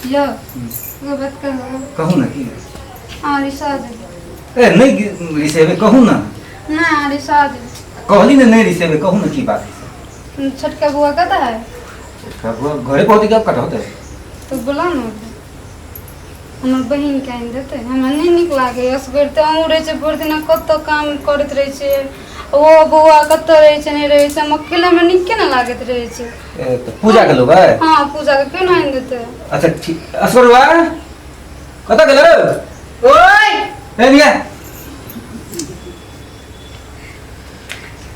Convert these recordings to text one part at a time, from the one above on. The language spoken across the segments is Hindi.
यो वो बात कहू ना कि हां रिसाद ए नहीं रिसेबे कहू ना ना रिसाद कहली ना नहीं रिसेबे कहू ना की बात है छोटका बुआ कहता है कब घरे पहुंच के कट होता है तो बोला ना हमर बहिन कहीं देते हमरा नहीं निक लागे असगर ते औरे से भर दिन कत काम करत रहे छे ओ बुआ कत रहे छे नहीं रहे छे हम अकेले में निक के ना लागत रहे छे तो पूजा के लोग है हां पूजा के क्यों नहीं देते अच्छा ठीक असगरवा कत गेल ओए ए निया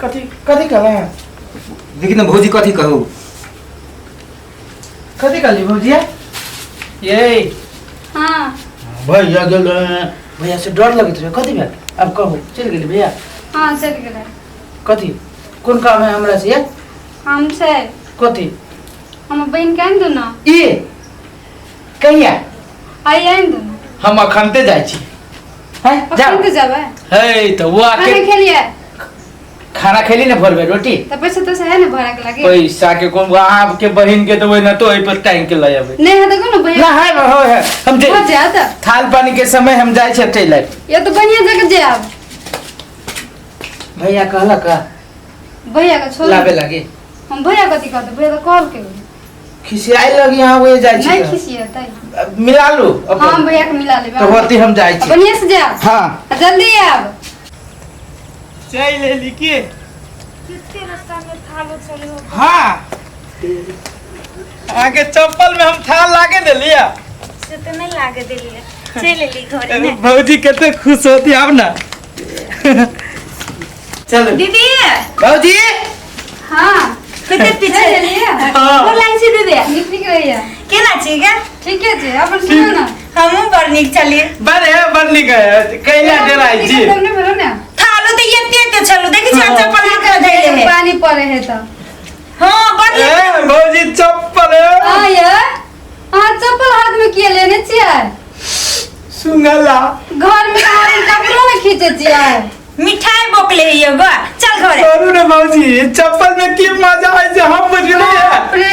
कथी कथी कहला देखि ना भौजी कथी कहू कथी कहली भौजिया ये हां भैया गेल भैया से डर लगत रहे कथी भेल अब कहू चल गेली भैया हां चल गेले कथी कोन काम है हमरा से हम से कथी हम बहिन कहीं दो ना ई कहिया आई आइन दो हम अखनते जाय छी हैं जा कहीं तो जाबे हे तो वो आके खाना खेलिए खाना खेली ना भरबे रोटी तो पैसा तो है ना भरा के लागे पैसा के कोन वहां के बहिन के तो वही ना तो ओइ पर टाइम के ले आबे नहीं है तो ना भैया ना है हो है हम जे हो जाता थाल पानी के समय हम जाय छे टेलर ये तो बढ़िया जगह जे आप भैया कहला का भैया का छोड़ लाबे लागे हम भैया कथी कहते भैया तो कॉल के खिसियाई लगी यहां वो जाय छी नहीं खिसिया ताई मिला लो हां भैया के मिला लेबे तो होती हम जाय छी बढ़िया से जा हां जल्दी आब चाय ले ली के कितने रास्ता में थालो चले हो हां आगे चप्पल में हम थाल लागे देलिया से तो नहीं लागे देलिए चले ली घरे में भौजी कितने खुश होती अब ना चलो दीदी भौजी हां कते पीछे लिए गोर लाग छी दीदी निक रहिया केना छी गे ठीक है जी अपन सुनो ना हमहु बड़ नीक चली बड़ निक है कैला डराई छी तुमने बोलो ना थालो तो एते चलो देखि छी चप्पल हाथ में धइले है पानी पड़े है तो हां बड़ ए भौजी चप्पल हां यार हां चप्पल हाथ में किए लेने छिए सुंगला घर में आवन कपड़ा में खींचे छिए मिठाई बोकले हियो गो चल घरे करू ना भौजी चप्पल में की मजा आइ छै हम बुझले प्रे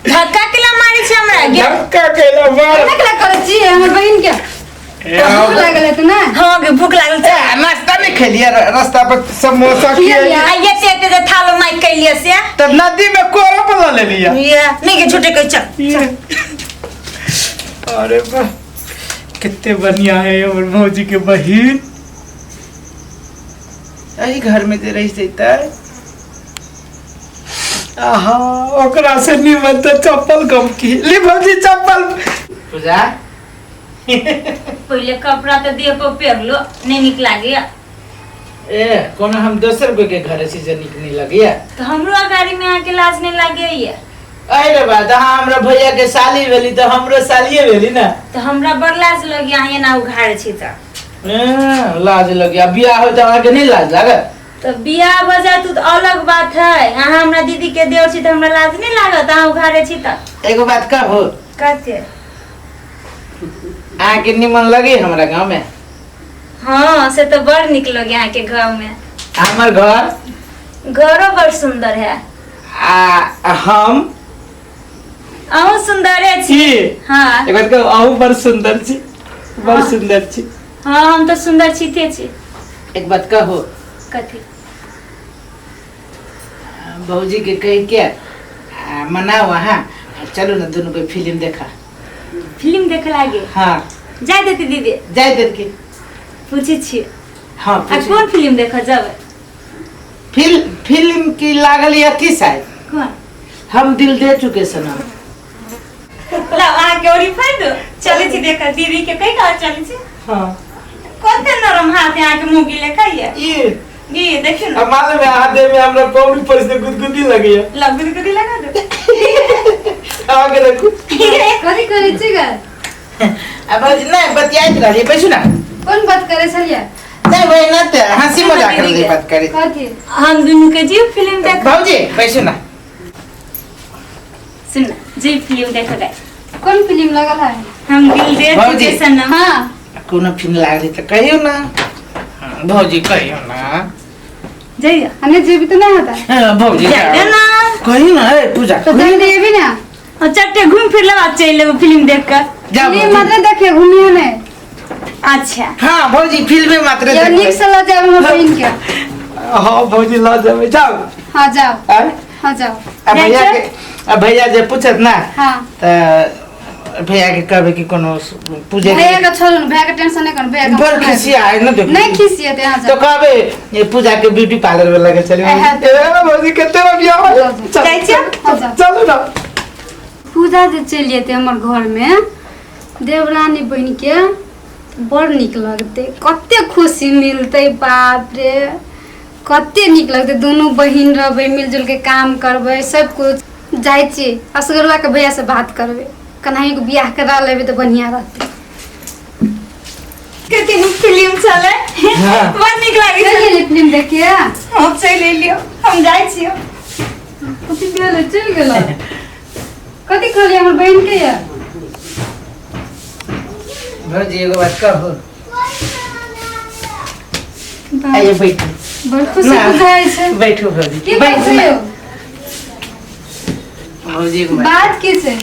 धक्का केला मारी छी हमरा गे धक्का केला मार नकला करे छी हमर बहिन के भूख लागल है तो ना हां गे भूख लागल छ नाश्ता नहीं खेलिए रास्ता पर समोसा किए आ एते जे थालो माई कैलिए से तब नदी में कोरा पर ले लिया ये नहीं गे झूठे कह चल अरे वाह कितने बढ़िया है और भौजी के बहिन यही घर में दे रही देता है आहा ओकरा से निमन तो चप्पल कम की ले भौजी चप्पल पूजा पहले कपड़ा तो दिए पर पेरलो नहीं निक लागे ए कोनो हम दोसर को के घर से जे निक नहीं लगिया तो हमरो गाड़ी में आके लाज नहीं लागे ये अरे बात हां हमरा भैया के साली भेली तो हमरो सालिए भेली ना तो हमरा बड़ लाज लगे यहाँ ना उघाड़ छी त लाज लगिया बियाह हो तो आगे नहीं लाज लागत तो बियाह हो जाए तो अलग बात है यहाँ हमरा दीदी के देवर छी तो हमरा लाज नहीं लागत अहाँ उघाड़े छी त एगो बात कहू कहते आके निमन लगे हमरा गांव में हाँ से तो बड़ निक लगे यहाँ के गाँव में हमर घर घरो बड़ सुंदर है हम अहूँ सुंदर छी हाँ एक बात कहू अहूँ बड़ सुंदर छी बड़ सुंदर छी हाँ हम तो सुंदर छीते छी एक बात कहू कथी भौजी के कह के मनाओ हाँ चलो ना दोनों को फिल्म देखा फिल्म देख लागे हाँ जाए देती दीदी जाए देर के पूछे छी हाँ आ कौन फिल्म देखा जावे फिल्म की लागल या की शायद कौन हम दिल दे चुके सनम ला वहाँ के ओरी फाइदो चले छी देखा दीदी के कई का चले छी हाँ कौन ते नरम हाथ यहाँ के मुंह गिले कहिए ये देखियो ना अब मालूम है हाथ में हमरा पौड़ी पर से गुदगुदी लगी है लगन कदी लगा दो आगे रखो कथी करे छी गे अब नहीं बतियाइत रही बैसु ना कौन बात करे छलिए नहीं वही ना ते हंसी मजाक कर रही बात करे कथी हम दोनों के जी फिल्म देख भौजी बैसु ना सुन जी फिल्म देखा गए कौन फिल्म लगल है हम दिल दे भौजी। चुके सनम हां कोनो फिल्म लागली तो कहियो ना भौजी कहियो ना जाइए हमें जीवित नहीं होता भौजी जाइए ना कहियो ना ए पूजा तो जान देबी ना और चट्टे घूम फिर ले बात चल ले फिल्म देख कर जा ये भौजी। मतलब देखे घूमिए ने अच्छा हाँ भौजी फिल्म मात्र ये देखबै। निक से ला जाए हमर बहन के हाँ भौजी ला जाओ जाओ। हाँ जाओ आय? हाँ जाओ अब भैया के अब भैया जे पूछत ना हाँ त भैया के कहबे कि कोनो पूजे भैया का छोड़ भैया का टेंशन नहीं कर भैया का बड़ खुशी आए ना देखो नहीं खिसिए यहाँ तो जा कहबे ये पूजा के ब्यूटी पार्लर में लगे चले ए भौजी कितने रुपया हो जाय छै? हाँ, जा। चलो ना पूजा जे चलिए थे हमर घर में देवरानी बन के बड़ निक लगते कते खुशी मिलते बाप रे कते निक लगते दोनों बहिन रहबे मिलजुल के काम करबे सब कुछ जाय छी असगरवा के भैया से बात करबे कन्हैया के बियाह करा लेबे तो बढ़िया रहते कते फिल्म चले हाँ। बड़ निक लागे छै चलिए फिल्म देखिए हम चल लियो हम जाय छियो कथी गेल चल गेल कथी कहलिए हमर बहन के या भौजी एगो बात कहू बाप, आइए बैठो बड़ खुशी ना। बुझाय छै बैठो भौजी की बात छै यौ? भौजी एगो बात बात की छै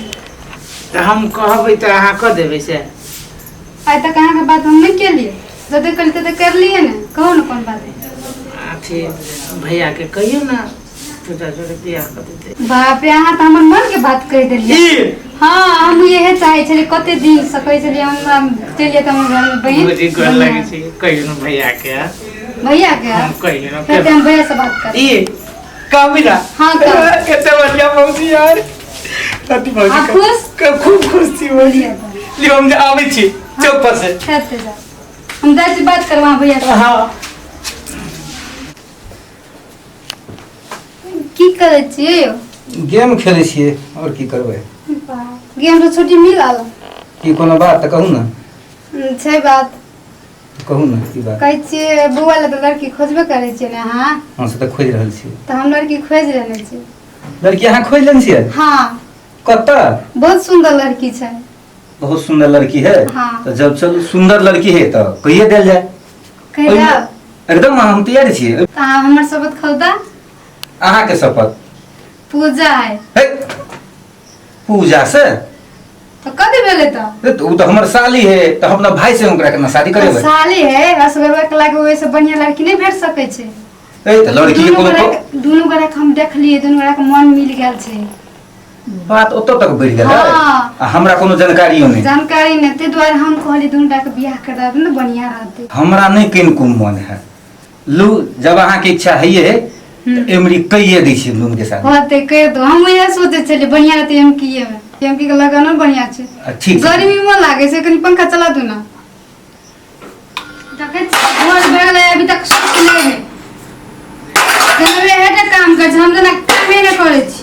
तो हम कहबै तो अहाँ कह देबै से आइ तक अहाँ के बात हम नहीं केलिए जते कल तते कर लिए ने कहो ना कौन बात है अथी भैया के कहियो ना पूजा जोड़े बियाह कर देते बाप रे अहाँ तो हमर मन के बात कह देलिए हाँ हम यही चाहे छलिए कते दिन से कहे छलिए हम चलिए तो हमर घर में बहन भौजी गोर लागे छै कहियो ना भैया के भैया के हम कहियो ना फिर हम भैया से बात कर ई कामिला हाँ, का। कितने बढ़िया भौजी यार अति भौजी आप खुश? खूब खुश थी भौजी लियो हम आबै छी चौक पर से खेते जा हम जाए छी बात करवा भैया से हाँ की करे छिए यौ गेम खेलै छियै और की करबै गेम तो छुट्टी मिलल की कोनो बात तऽ कहू ने छै बात कहू ने की बात कहै छिए बौआ ले तो लड़की खोजबे करे छिए ने अहाँ हाँ से तऽ खोजि रहल छियै तो हम लड़की खोज लेने छी लड़की अहाँ खोजि लेने छियै हाँ कतऽ बहुत सुंदर लड़की छै बहुत सुंदर लड़की है हाँ। तो जब चल सुंदर लड़की है तो कहिए देल जाए कह जाओ एकदम हम तैयार छियै तो अहाँ हमर शपथ खौदा अहाँ के शपथ पूजा है हे पूजा से तो कथी भेले तो उ तो हमर साली है तो हम अपना भाई से ओकरा केना शादी करेबै साली है असगरवा के लागे वैसे बढ़िया लड़की नहीं भेट सकै छै ए तो लड़की के कोनो दुनू गोरा के हम देखलिए दुनू गोरा के मन मिल गेल छै बात ओतो तक बढ़ि गेलै हाँ। आ हमरा कोनो जानकारियो नहीं जानकारी नहीं ते द्वारा हम कहली दुनू गोरा के बियाह कर देब ना बढ़िया रहते हमरा नहीं किनको मन है लू जब अहाँ के इच्छा है तो एमरी कहिए दै छियै लून के साथ होते कह दो हम वही सोचे छले बढ़िया रहते हम किए में हम की लगानो बढ़िया छै ठीक छै। गर्मी में लागे छै कनी पंखा चला दू ना देखे घर भेल अभी तक सोच नहीं है तने हेटे काम कर हम जना कामे न करे छी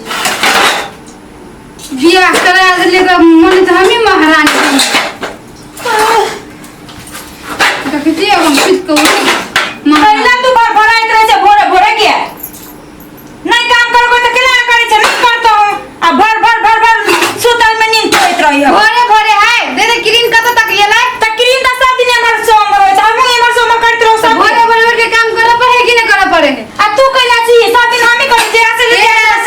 बियाह करा देले का मन तो हम ही महारानी देखे छी हम कुछ कहू पहिला तू भर भराइत रहे छै भोरे भोरे के नहीं काम करबो त केना करे छै नहीं करतो आ भर भर भर भर सुतल में नींद होइत रहियो भोरे भोरे है दे दे क्रीम कत तक गेलै त क्रीम त सब दिन हमर सोमर होय त हम हमर सोमर करत रहो सब भोरे भोरे के काम करे पड़े कि नहीं करे पड़े आ तू कहला छी सब दिन हम ही करी जे से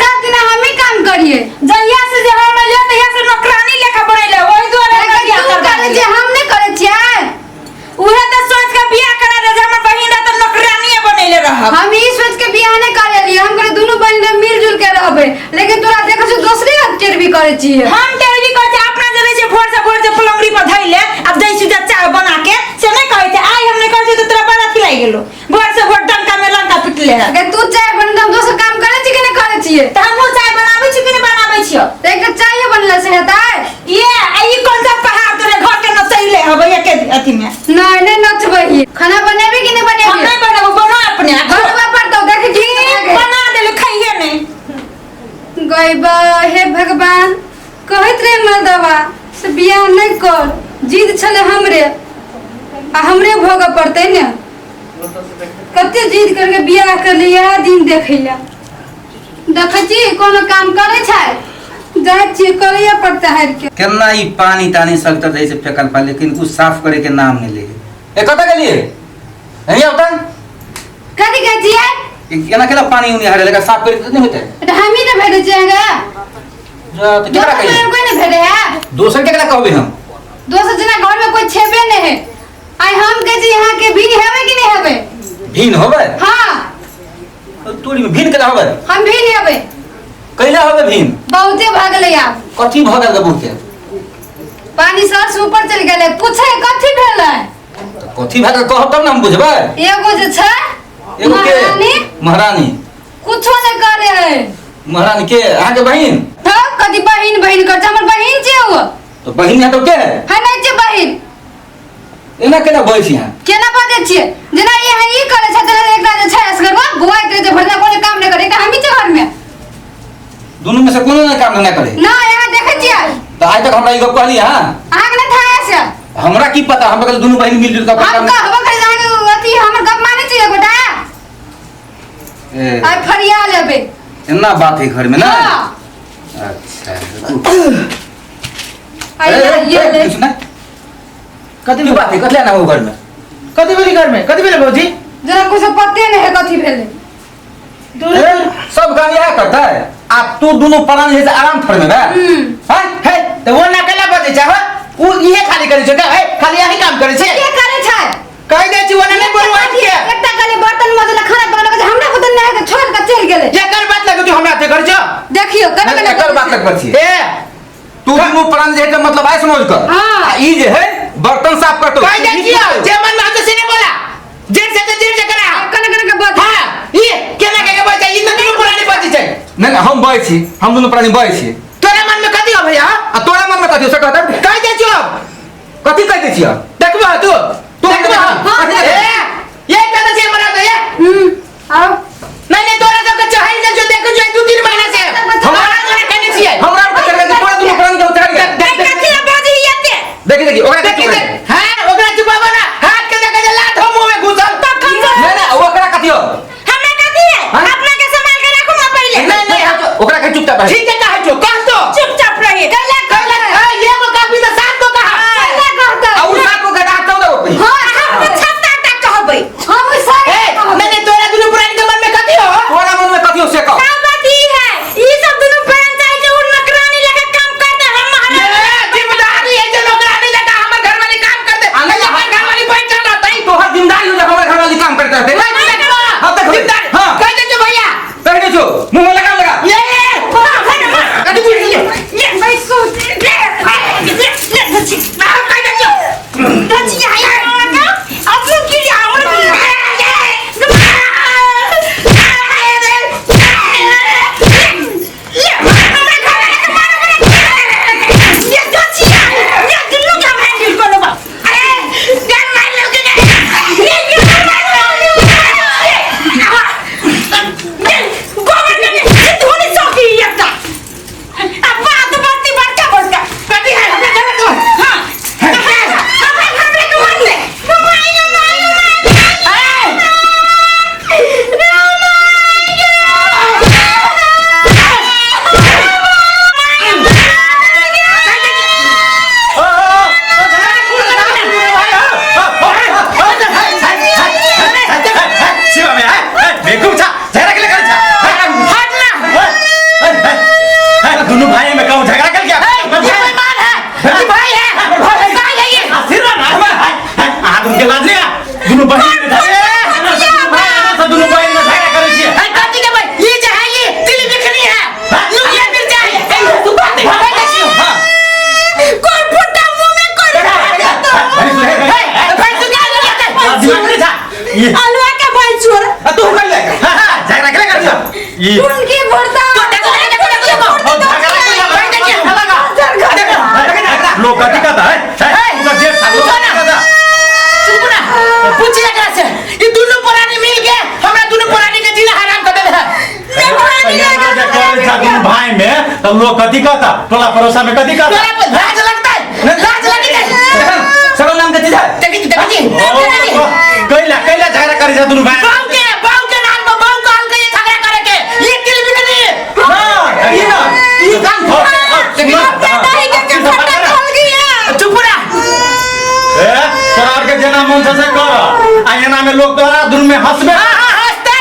सब दिन हम ही काम करिए जहिया से जे हम ले तहिया से नौकरानी लेखा बनैले ओइ दुआरे बियाह तू कर करे जे हम नहीं करे छियै उहे त सोच के बियाह करा दे जे हमर बहिन त नौकरानी बनैले रहब हम ई सोच के बियाह नहीं करे लिए हम करे दोनों बहन मिलजुल के रहबे लेकिन तोरा देखै छ दूसरे हत्यार भी करे छियै हम टेरवी कहै छै अपना जे रहै छै भोर से पलंगरी पर धइले अब दै छी चाय बना के से नहीं कहै छै आइ हम नहीं कहै छै त तोरा बड़ा खिलाई गेलो भोर से भोर डंका में लंका पिटले है अगर तू चाय बन हम दोसर काम करे छी कि नहीं करे छियै त हमहु चाय बनाबै छी कि नहीं बनाबै छियो त एक चाय बनले से हेतै ये आई कौन सा पहाड़ तोरे घर के न चले हबे के अथी में नहीं नहीं नचबही खाना बनेबे कि नहीं हम बनेबे नहीं बनाबो बना अपने बनवा पड़तौ देखे ठीक बना देले खाइए नहीं गइबा हे भगवान कहत रे मर्दवा से बियाह नहीं कर जिद छले हमरे आ हमरे भोग पड़ते ने कते जिद करके बियाह कर लिया दिन देखैला देखै छी कोनो काम करे छै जाय छी करैया पड़ता है के केना ई पानी तानी सख्त दै से फेकल पा लेकिन कुछ साफ करे के नाम नहीं ले ए कतऽ गेलिए नहीं आवता कथी कहै छियै केना केना पानी उनी हरे लगा साफ करे तो नहीं होते त हम ही ने भेटै छियै गा जा तो केकरा दोसर कही कोई नहीं भेड़े है दोसर केकरा कहबे हम दोसर जना घर में कोई छेबे नहीं है आई हम के जी यहाँ के भीन हेबे कि नहीं हेबे भीन होबे हाँ तोरी में भीन केना होबे हम भीन हेबे कैला होबे भीन बहुते भागले आप कथी भगल के बहुते पानी सर से ऊपर चल गेले पूछे कथी भेलै कथी भगल कहब तब ना हम बुझबै एगो जे छै एगो के महारानी महारानी कुछो नहीं करे है महारानी के अहाँ के बहिन तो कदी बहिन बहिन कर हमर बहिन छै वो तो बहिन है तो के है नहीं छै बहिन एना केना बोलै छी अहाँ केना बाजै छियै जेना यहाँ ई करे छै तेना एकरा जे छै असगरवा बुआई करे जे भरना कोने काम नहीं करे एकरा हमी छै घर में दोनों में से कोनो ना काम ना करे ना यहाँ देखे छियै तो आज तक हमरा ई गप कहली हां आग नहीं था से हमरा की पता हम बगल दोनों बहिन मिल जुल के हम का हवा करे जाके अथी हमर गप माने छियै बेटा ए आई फरिया लेबे एना बात है घर में ना हां अच्छा आई ये ले कुछ ना कथी की बात है कथले ना हो घर में कथी बोली घर में कथी बोले भौजी जरा कुछ पते नहीं है कथी भेले ए, सब काम यह करता है आप तू दोनों परान जैसे आराम फर में बा हां है तो वो ना केला बजे चाहो उ इहे खाली करे छै है खाली यही काम करे छै के करे छै कह दे छी वो नहीं बोलवा दिए एकटा खाली बर्तन मजला खाना बनावे के हमरा पता नहीं है कि छोड़ के चल गेले एकर बात लगे तू हमरा ते कर छ देखियो कने कने एकर बात लग बची ए तू दोनों परान जे है मतलब आय समझ कर हाँ। आ ई जे है बर्तन साफ करतो कह दे छी जे मन में तो सिने बोला जेर से जेर से करा कने कने के बात हां ये केना के बजे ई तो दोनों पुरानी बजे छै नहीं हम बय छी हम दोनों प्राणी बय छी तोरा मन में कथी हो भैया आ तोरा मन में कथी से कहता कह दे छी कथी कह दे छी देखबा तू देखबा हाँ, ए ये कहता छै मना दे आओ नहीं तोरा तो कच्चा है जो देखो जो 2-3 महीना से हमारा तोरा कहने छियै हमरा के करे तोरा दोनों प्राणी के उतार गया कथी बाजी येते देखी देखी ओकरा देखी देखी देख हां ओकरा चुपाबा ना हाथ के देखे जे लात हो मुंह में घुसल तो कम से नहीं नहीं ओकरा कथी हो हमरा कथी है हाँ? अपना के संभाल के रखो ना पहले नहीं ओकरा के चुपचाप रह ठीक है कहा जो कह तो चुपचाप रहिए गला हां ये वो काफी तो साथ तो कहा पहले कहता आ उ साथ को गदा तो दो हां हम छत्ता तक कहबै हम सारे ए मैंने तोरा दुनु पुरानी के मन में कथी हो तोरा मन में कथी हो से कहो का बात ई है ई सब दोनों प्राण चाहे जो उन नौकरानी लगे काम करते हम महाराज ये जिम्मेदारी है जो नौकरानी लगा हमर घर वाली काम कर दे नहीं, हमर घर वाली बैठ जाता तई तो हर जिम्मेदारी हो जा हमारे घर वाली काम करते रहते हाँ, तक हो। जिम्मेदारी हाँ। कह दे जो भैया कह दे जो मुंह में लगा लगा ये कथी बोल रही है ये मैं सोच दोनों भाई में कहूं झगड़ा कर क्या आप उनके लाज लिया दोनों बहन में दोनों बहन में झगड़ा करे छिए ये जो है ये दिल दिखनी है ये मिर्चा है तू बात कोई फुट्टा मुंह में कोई भाई तू क्या करता ये अलवा के भाई चोर तू कर ले झगड़ा कर क्या ये उनकी भरता लोग कथी कहता है पूरा जेठ था लोग कथी कहता चुप ना पूछिए एकरा से ये दोनों पुरानी मिल के हमरा दोनों पुरानी के जीना हराम कर देले है दोनों भाई में तो लोग कथी कहता टोला पड़ोसा में कथी कहता तोरा पर लाज लगता है लाज लगी है सब नाम कथी है देखी कैला झगड़ा करे जा दोनों भाई बाऊ के नाम पर बाऊ काल के ये झगड़ा करे के ये दिल बिगड़ी हां ये ना ये काम चुप ना सरकार के जना मन से कर आ एना में लोग तोरा दुन में हंसबे हंसते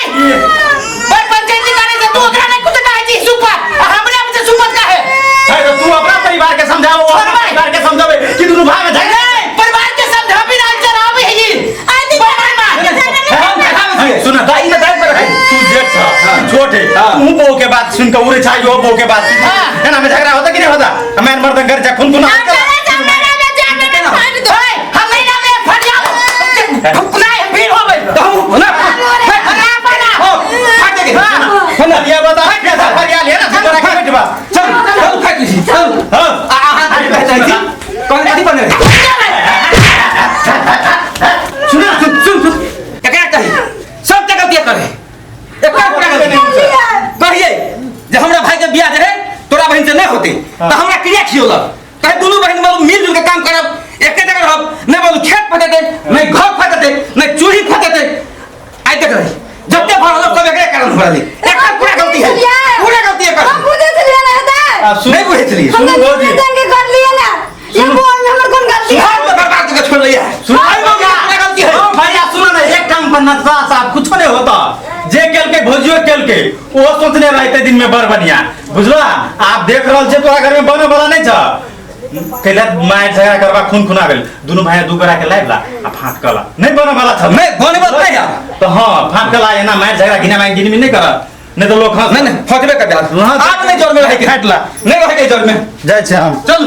पर पंचायती करे से तू ओकरा नहीं कुछ कहे छी सुपर हमरा मुझे सुपर कहे समझाओ परिवार के समझावे कि दोनों भाई में झगड़ा परिवार के समझावे ना चलावे है ये सुना दाई ना दाई पर तू जेठ था छोटे तू बहू के बात सुन के उरे चाहिए बहू के बात है ना में झगड़ा होता कि नहीं होता मैं मर्दन घर जा खून हमरा भाई के बियाह जे है तोरा बहन से नहीं होते तो हमरा क्रिया खियोला कहे दोनों बहन मतलब मिलजुल के काम करब एके जगह रहब नहीं बोल खेत फटेते नहीं घर फटेते नहीं चूल्ही फटेते आई तक रही जत्ते भरल सब एकरे कारण हो रही एक पूरा गलती है हम बुझे चलिए ना हदा नहीं बुझे चलिए सुन बोल के कर लिए ना ये बोल में हमर कौन गलती है हाथ बर्बाद करके छोड़ लिया सुनाई हो गया पूरा गलती है भैया सुनो ना एक काम करना साहब कुछ नहीं होता जे केल के भोजियो केल के वो सोचने रहते दिन में बर बनिया बुझला आप देख रहल छे तोरा घर में बने वाला नहीं छ कैला मार झगड़ा करवा खून खुना गेल दोनों भाई दू करा के लाइला आ फाट कला नहीं बने वाला था मैं बने वाला नहीं तो हां फाट कला है ना मार झगड़ा गिना मांग गिनी में नहीं कर नहीं तो लोग नहीं फटबे कर दिया आज नहीं जोर में रह के हटला नहीं रह के जोर में जय श्री राम चल